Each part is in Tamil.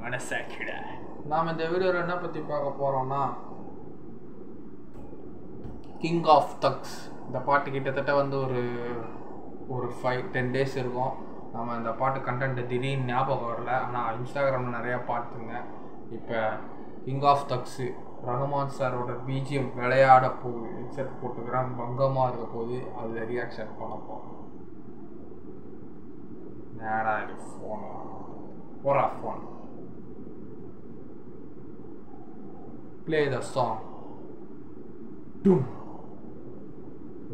மனசாட்சிடா. நாம் இந்த வீடியோவில் என்ன பற்றி பார்க்க போகிறோம்னா, கிங் ஆஃப் தக்ஸ். இந்த பாட்டு கிட்டத்தட்ட வந்து ஒரு 5-10 டேஸ் இருக்கும். நம்ம இந்த பாட்டு கண்டென்ட் திடீர்னு ஞாபகம் வரல, ஆனால் இன்ஸ்டாகிராமில் நிறையா பார்த்துங்க. இப்போ கிங் ஆஃப் தக்ஸு ரஹ்மான் சாரோட பிஜிஎம் விளையாட போகுது. ஹெட்செட் போட்டுக்கிறான், பங்கமாக இருக்க போகுது. அதில் ரியாக்ஷன் பண்ணப்போம். நேடா இது ஃபோன் போகிறா ஃபோன். Play the song. டூம்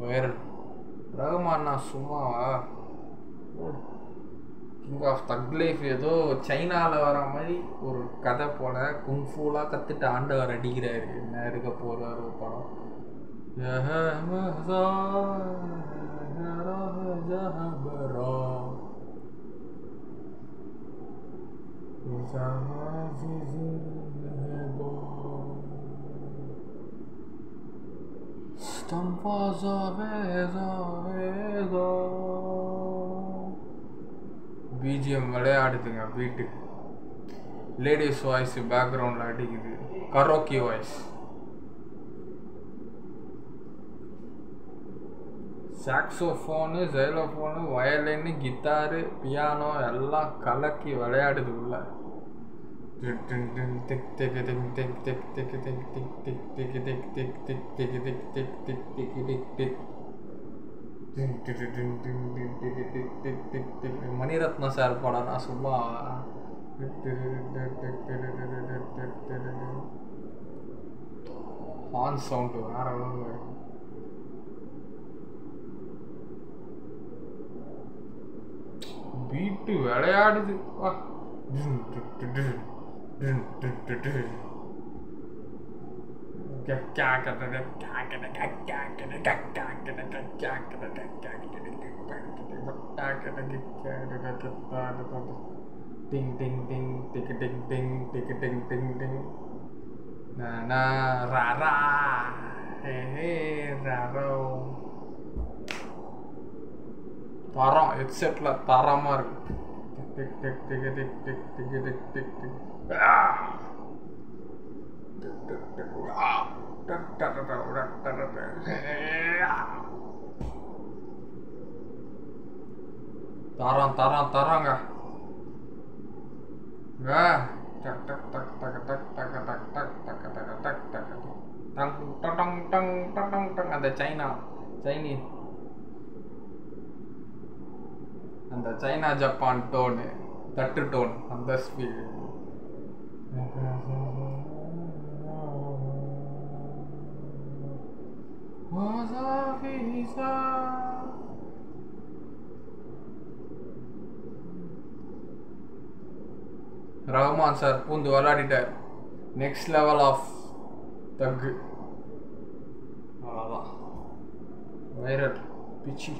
வைரல். ரஹ்மான்னா சும்மாவா? கிங் ஆஃப் தக் லைஃப் ஏதோ சைனாவில் வர மாதிரி ஒரு கதை போல குங்ஃபூலாக கற்றுட்டு ஆண்டவர் அடிக்கிறாரு. என்ன இருக்க போகிறாரு படம். பிஜிஎம் விளையாடுதுங்க. பீட்டு லேடிஸ் வாய்ஸ் பேக்ரவுண்டில் அடிக்குது. Karaoke voice. Saxophone, xylophone, violin, guitar, piano எல்லாம் கலக்கி விளையாடுது உள்ள. மணிரத்ன சார் படம்னா சும்மா. ஹார்ன் சவுண்டு வேற ஒன்று. பீட்டு விளையாடுது. டிங் டிங் டிங் டிக்கு டிங் டிங் டிக்கு டிங் டிங் டிங் நா ரா ரா ஹே ஹே ராரோ. தரம் ஹெட்செட்டில் தரமாக இருக்கு. Tick tick tick tick tick tick tick tick tick. தரம் தரம் தரங்க. அந்த சைனீஸ் அந்த சைனா ஜப்பான் டோனு, தட்டு டோன், அந்த ஸ்பீடு. ரஹ்மான் சார் பூந்து விளையாடிட்டார். நெக்ஸ்ட் லெவல் ஆஃப் தக்கு. அவ்வளோதான் வைரல். பிச்சு